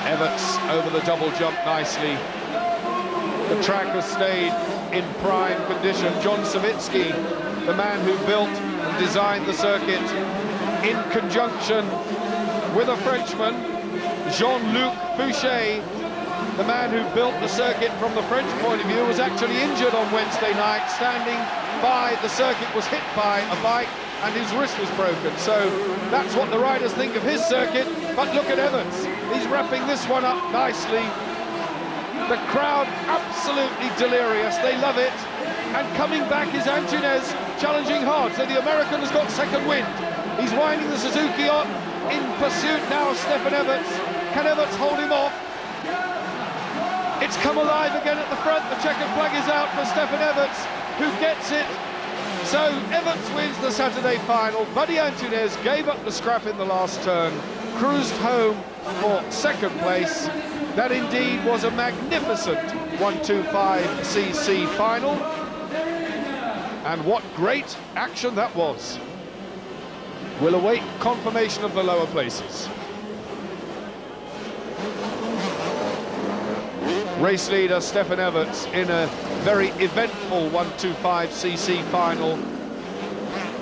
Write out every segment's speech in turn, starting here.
Everts over the double jump nicely. The track has stayed in prime condition. John Savitsky, the man who built and designed the circuit, in conjunction with a Frenchman, Jean-Luc Fouché, the man who built the circuit from the French point of view, was actually injured on Wednesday night, standing by the circuit, was hit by a bike and his wrist was broken. So that's what the riders think of his circuit. But look at Evans, he's wrapping this one up nicely. The crowd absolutely delirious, they love it. And coming back is Antunes, challenging hard. So the American has got second wind. He's winding the Suzuki on. In pursuit now of Stefan Everts. Can Everts hold him off? It's come alive again at the front. The checkered flag is out for Stefan Everts, who gets it. So Everts wins the Saturday final. Buddy Antunes gave up the scrap in the last turn, cruised home for second place. That indeed was a magnificent 125cc final. And what great action that was. We'll await confirmation of the lower places. Race leader Stefan Everts in a very eventful 125cc final.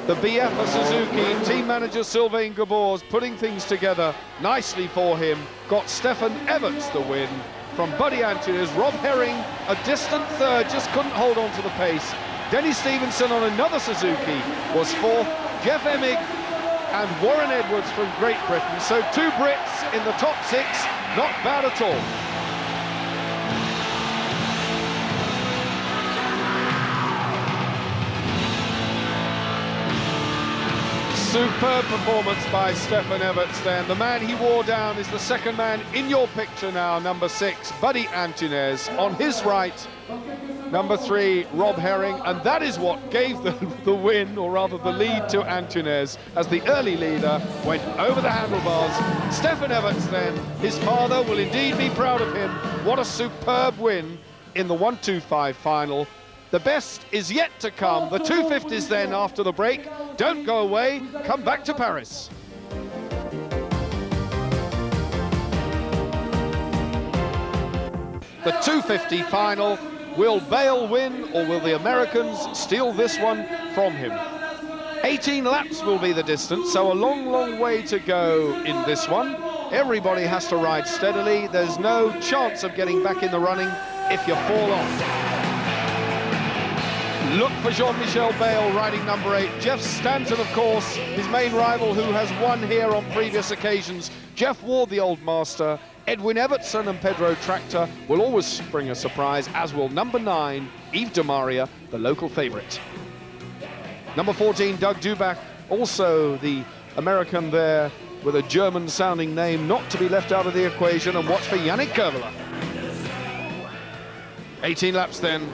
The BF of Suzuki, team manager Sylvain Gabors, putting things together nicely for him. Got Stefan Everts the win from Buddy Antunes. Rob Herring, a distant third, just couldn't hold on to the pace. Denny Stevenson on another Suzuki was fourth. Jeff Emig and Warren Edwards from Great Britain. So two Brits in the top six, not bad at all. Superb performance by Stefan Everts then. The man he wore down is the second man in your picture now, number 6, Buddy Antunes. On his right, number 3, Rob Herring, and that is what gave the win, or rather the lead, to Antunes, as the early leader went over the handlebars. Stefan Everts then, his father will indeed be proud of him. What a superb win in the 125 final. The best is yet to come. The 250s then after the break. Don't go away, come back to Paris. The 250 final. Will Bale win, or will the Americans steal this one from him? 18 laps will be the distance, so a long, long way to go in this one. Everybody has to ride steadily. There's no chance of getting back in the running if you fall off. Look for Jean-Michel Bale riding number 8. Jeff Stanton, of course, his main rival, who has won here on previous occasions. Jeff Ward, the old master. Edwin Evertson and Pedro Tractor will always bring a surprise, as will number 9, Yves de Maria, the local favourite. Number 14, Doug Dubach, also the American there with a German-sounding name, not to be left out of the equation. And watch for Yannick Kerveler. 18 laps then.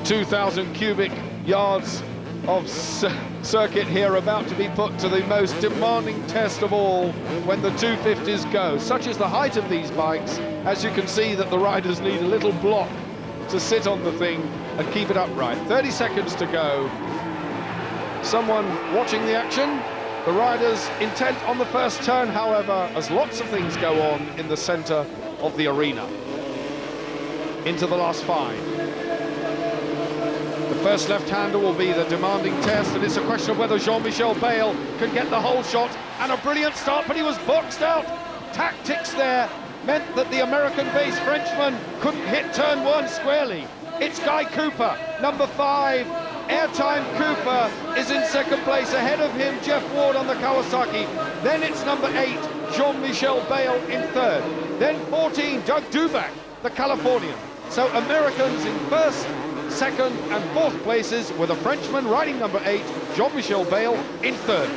2,000 cubic yards of circuit here about to be put to the most demanding test of all when the 250s go. Such is the height of these bikes, as you can see, that the riders need a little block to sit on the thing and keep it upright. 30 seconds to go. Someone watching the action. The riders intent on the first turn, however, as lots of things go on in the center of the arena. Into the last 5. The first left-hander will be the demanding test, and it's a question of whether Jean-Michel Bale can get the whole shot. And a brilliant start, but he was boxed out. Tactics there meant that the American-based Frenchman couldn't hit turn 1 squarely. It's Guy Cooper, number 5. Airtime Cooper is in second place. Ahead of him, Jeff Ward on the Kawasaki. Then it's number 8, Jean-Michel Bale in third. Then 14, Doug Dubach, the Californian. So Americans in first, second and fourth places, with a Frenchman riding number 8, Jean-Michel Bale, in third.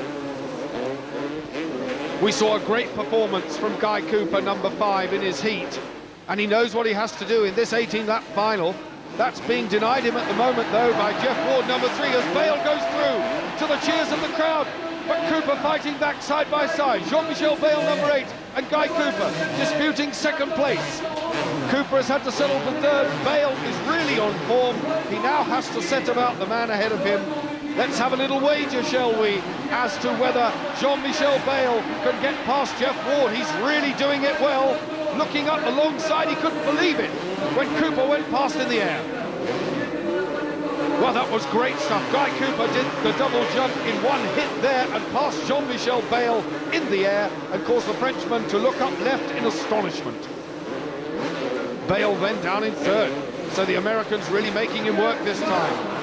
We saw a great performance from Guy Cooper, number 5, in his heat, and he knows what he has to do in this 18-lap final. That's being denied him at the moment, though, by Jeff Ward, number 3, as Bale goes through to the cheers of the crowd. But Cooper fighting back side by side. Jean-Michel Bale, number 8, and Guy Cooper disputing second place. Cooper has had to settle for third. Bale is really on form. He now has to set about the man ahead of him. Let's have a little wager, shall we, as to whether Jean-Michel Bayle can get past Jeff Ward. He's really doing it well. Looking up alongside, he couldn't believe it when Cooper went past in the air. Well, that was great stuff. Guy Cooper did the double jump in one hit there and passed Jean-Michel Bayle in the air and caused the Frenchman to look up left in astonishment. Bayle then down in third. So the Americans really making him work this time.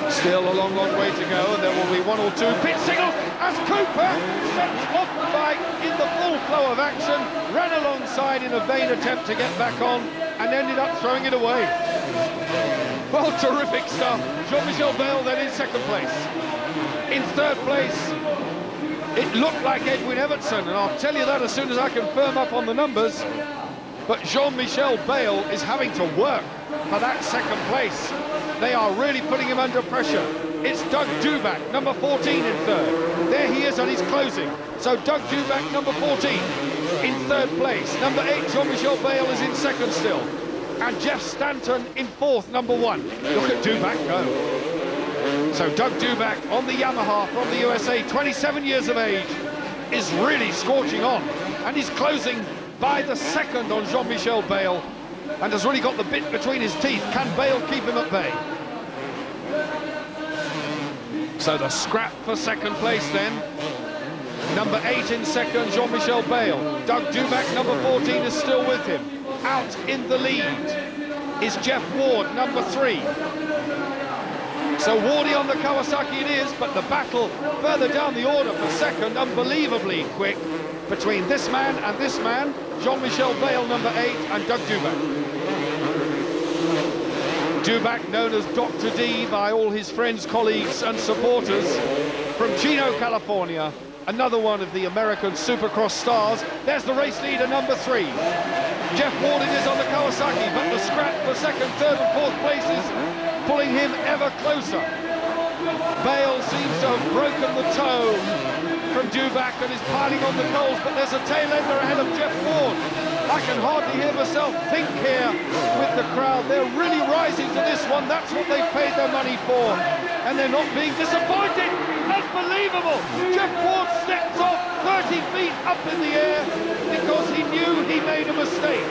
Still a long, long way to go, and there will be one or two pit signals as Cooper steps off the bike in the full flow of action, ran alongside in a vain attempt to get back on, and ended up throwing it away. Well, terrific stuff. Jean-Michel Bayle then in second place. In third place, it looked like Edwin Evertson, and I'll tell you that as soon as I can firm up on the numbers. But Jean-Michel Bayle is having to work for that second place. They are really putting him under pressure. It's Doug Duback, number 14 in third. There he is, and he's closing. So Doug Duback, number 14, in third place. Number 8, Jean-Michel Bayle is in second still. And Jeff Stanton in fourth, number 1. Look at Duback go. So Doug Duback on the Yamaha from the USA, 27 years of age, is really scorching on. And he's closing by the second on Jean-Michel Bayle, and has really got the bit between his teeth. Can Bayle keep him at bay? So the scrap for second place then. Number 8 in second, Jean-Michel Bayle. Doug Duback, number 14, is still with him. Out in the lead is Jeff Ward, number 3. So Wardy on the Kawasaki it is, but the battle further down the order for second, unbelievably quick, between this man and this man, Jean-Michel Bayle, number 8, and Doug Duback. Duback, known as Dr. D by all his friends, colleagues and supporters, from Chino, California, another one of the American Supercross stars. There's the race leader, number 3. Jeff Ward is on the Kawasaki, but the scrap for second, third and fourth places pulling him ever closer. Bayle seems to have broken the toe from Duback and is piling on the coals, but there's a tail ender ahead of Jeff Ward. I can hardly hear myself think here with the crowd. They're really rising to this one. That's what they've paid their money for, and they're not being disappointed. Unbelievable! Jeff Ward steps off 30 feet up in the air because he knew he made a mistake.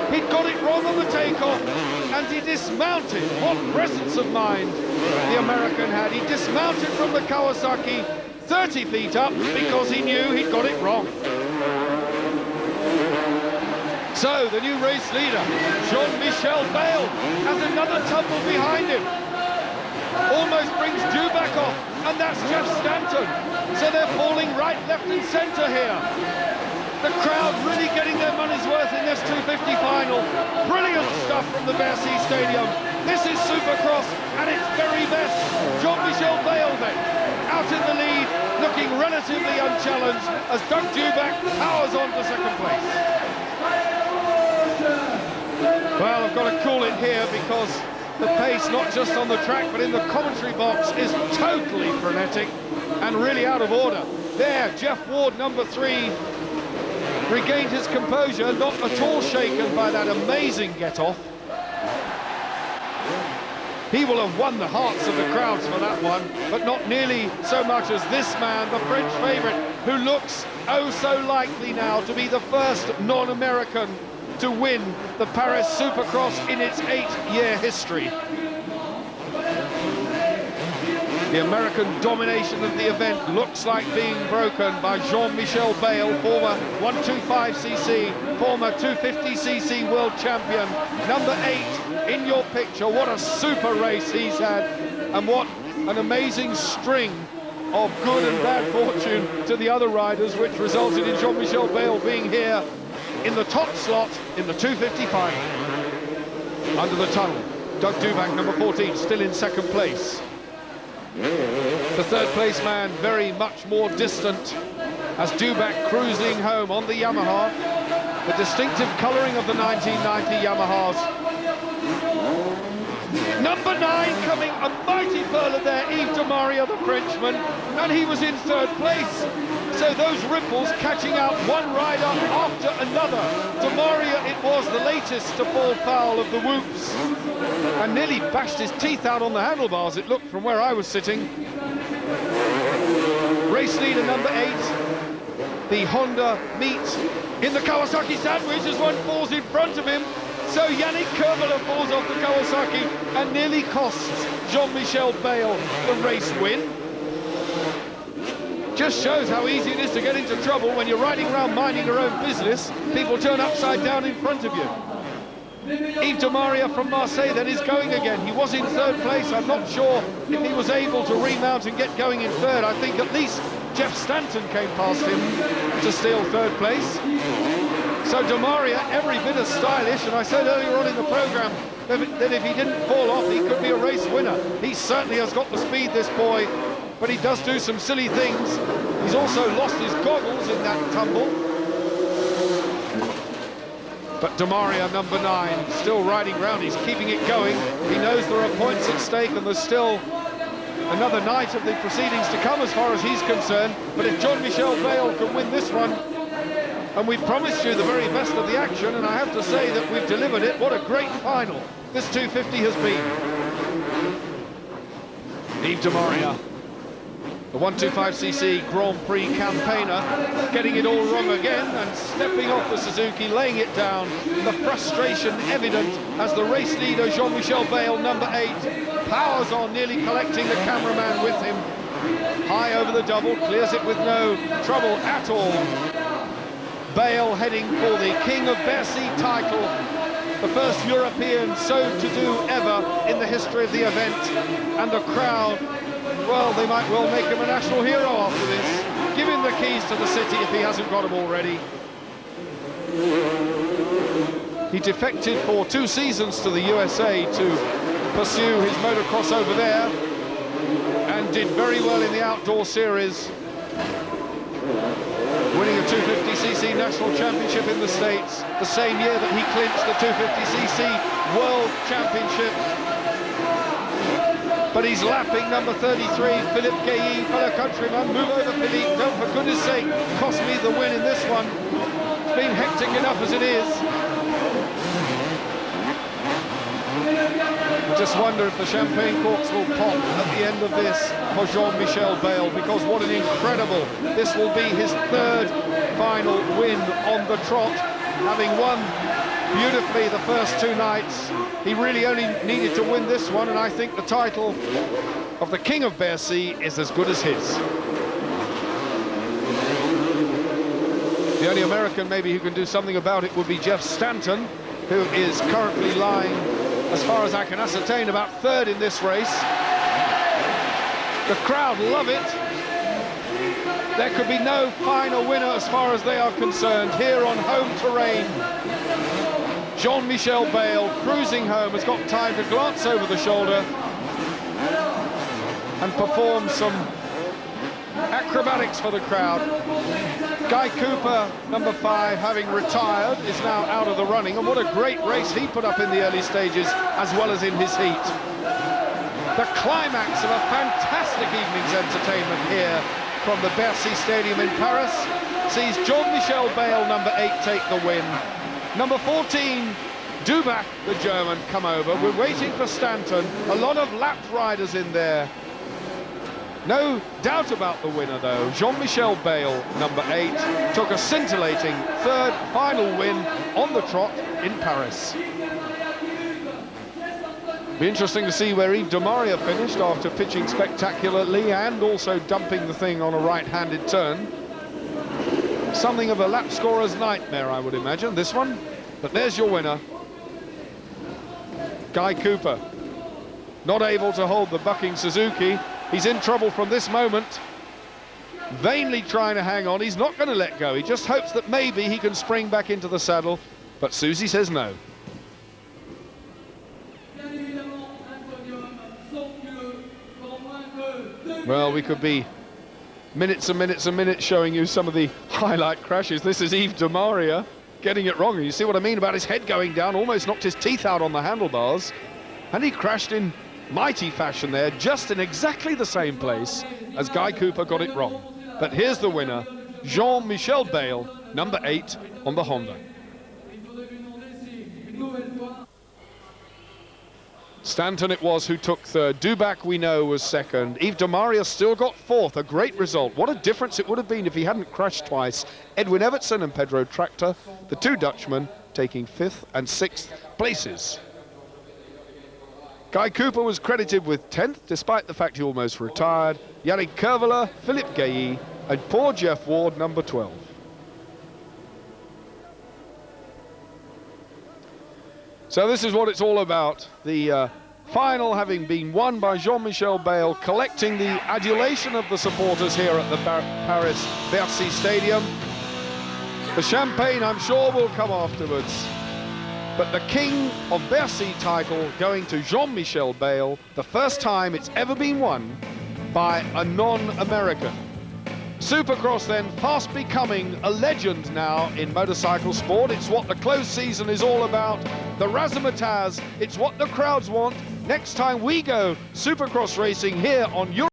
He'd got it wrong on the takeoff, and he dismounted. What presence of mind the American had. He dismounted from the Kawasaki 30 feet up because he knew he'd got it wrong. So the new race leader, Jean-Michel Bayle, has another tumble behind him. Almost brings Duback off, and that's Jeff Stanton. So they're falling right, left and centre here. The crowd really getting their money's worth in this 250 final. Brilliant stuff from the Bercy Stadium. This is Supercross at its very best. Jean-Michel Bayle then, out in the lead, looking relatively unchallenged as Doug Duback powers on to second place. Well, I've got to call it here because the pace, not just on the track, but in the commentary box, is totally frenetic and really out of order. There, Jeff Ward, number 3, regained his composure, not at all shaken by that amazing get-off. He will have won the hearts of the crowds for that one, but not nearly so much as this man, the French favourite, who looks oh so likely now to be the first non-American to win the Paris Supercross in its 8-year history. The American domination of the event looks like being broken by Jean-Michel Bayle, former 125cc, former 250cc world champion, number 8 in your picture. What a super race he's had, and what an amazing string of good and bad fortune to the other riders, which resulted in Jean-Michel Bayle being here in the top slot in the 250 final. Under the tunnel, Doug Duback, number 14, still in second place. The third place man very much more distant as Duback cruising home on the Yamaha. The distinctive colouring of the 1990 Yamahas. Number 9 coming, a mighty pearler there, Yves de Maria, the Frenchman, and he was in third place. So those ripples catching out one rider after another. De Maria, it was the latest to fall foul of the whoops. and nearly bashed his teeth out on the handlebars, it looked, from where I was sitting. Race leader number 8, the Honda meet in the Kawasaki sandwich as one falls in front of him. So Yannick Kerbela falls off the Kawasaki and nearly costs Jean-Michel Bayle the race win. Just shows how easy it is to get into trouble when you're riding around minding your own business. People turn upside down in front of you. Yves de Maria from Marseille then is going again. He was in 3rd place. I'm not sure if he was able to remount and get going in 3rd. I think at least Jeff Stanton came past him to steal 3rd place. So de Maria, every bit as stylish, and I said earlier on in the programme that if he didn't fall off, he could be a race winner. He certainly has got the speed, this boy, but he does do some silly things. He's also lost his goggles in that tumble. But de Maria, number 9, still riding round. He's keeping it going. He knows there are points at stake, and there's still another night of the proceedings to come as far as he's concerned. But if Jean-Michel Bayle can win this one, and we've promised you the very best of the action, and I have to say that we've delivered it. What a great final this 250 has been. Yves de Maria, the 125cc Grand Prix campaigner, getting it all wrong again and stepping off the Suzuki, laying it down. The frustration evident as the race leader, Jean-Michel Bayle, number 8, powers on, nearly collecting the cameraman with him. High over the double, clears it with no trouble at all. Bayle heading for the King of Bercy title, the first European so-to-do ever in the history of the event, and the crowd, well, they might well make him a national hero after this. Give him the keys to the city if he hasn't got them already. He defected for 2 seasons to the USA to pursue his motocross over there, and did very well in the outdoor series, winning a 250cc national championship in the States, the same year that he clinched the 250cc World Championship. But he's lapping number 33, Philippe Gailly, fellow countryman. Move over, Philippe, don't for goodness sake cost me the win in this one. It's been hectic enough as it is. I just wonder if the champagne corks will pop at the end of this for Jean-Michel Bayle, because what an incredible, this will be his 3rd final win on the trot, having won beautifully the first 2 nights. He really only needed to win this one, and I think the title of the King of Bercy is as good as his. The only American maybe who can do something about it would be Jeff Stanton, who is currently lying, as far as I can ascertain, about 3rd in this race. The crowd love it. There could be no finer winner as far as they are concerned here on home terrain. Jean-Michel Bayle cruising home, has got time to glance over the shoulder and perform some acrobatics for the crowd. Guy Cooper, number 5, having retired, is now out of the running, and what a great race he put up in the early stages as well as in his heat. The climax of a fantastic evening's entertainment here from the Bercy Stadium in Paris sees Jean-Michel Bayle, number 8, take the win. Number 14, Dubach, the German, come over. We're waiting for Stanton. A lot of lapped riders in there. No doubt about the winner, though. Jean-Michel Bayle, number 8, took a scintillating 3rd final win on the trot in Paris. Be interesting to see where Yves de Maria finished after pitching spectacularly and also dumping the thing on a right-handed turn. Something of a lap scorer's nightmare, I would imagine, this one. But there's your winner. Guy Cooper, not able to hold the bucking Suzuki. He's in trouble from this moment. Vainly trying to hang on. He's not going to let go. He just hopes that maybe he can spring back into the saddle. But Susie says no. Well, we could be minutes and minutes and minutes showing you some of the highlight crashes. This is Yves de Maria getting it wrong. You see what I mean about his head going down, almost knocked his teeth out on the handlebars, and he crashed in mighty fashion there, just in exactly the same place as Guy Cooper got it wrong. But here's the winner, Jean-Michel Bayle, number 8 on the Honda. Stanton it was who took third. Dubac, we know, was second. Yves de Maria still got fourth. A great result. What a difference it would have been if he hadn't crashed twice. Edwin Evertson and Pedro Tractor, the two Dutchmen, taking 5th and 6th places. Guy Cooper was credited with 10th, despite the fact he almost retired. Yannick Kerveler, Philippe Gailly, and poor Jeff Ward, number 12. So this is what it's all about. The final having been won by Jean-Michel Bayle, collecting the adulation of the supporters here at the Paris Bercy Stadium. The champagne, I'm sure, will come afterwards. But the King of Bercy title going to Jean-Michel Bayle, the first time it's ever been won by a non-American. Supercross then fast becoming a legend now in motorcycle sport. It's what the close season is all about. The razzmatazz, it's what the crowds want. Next time we go Supercross racing here on Europe.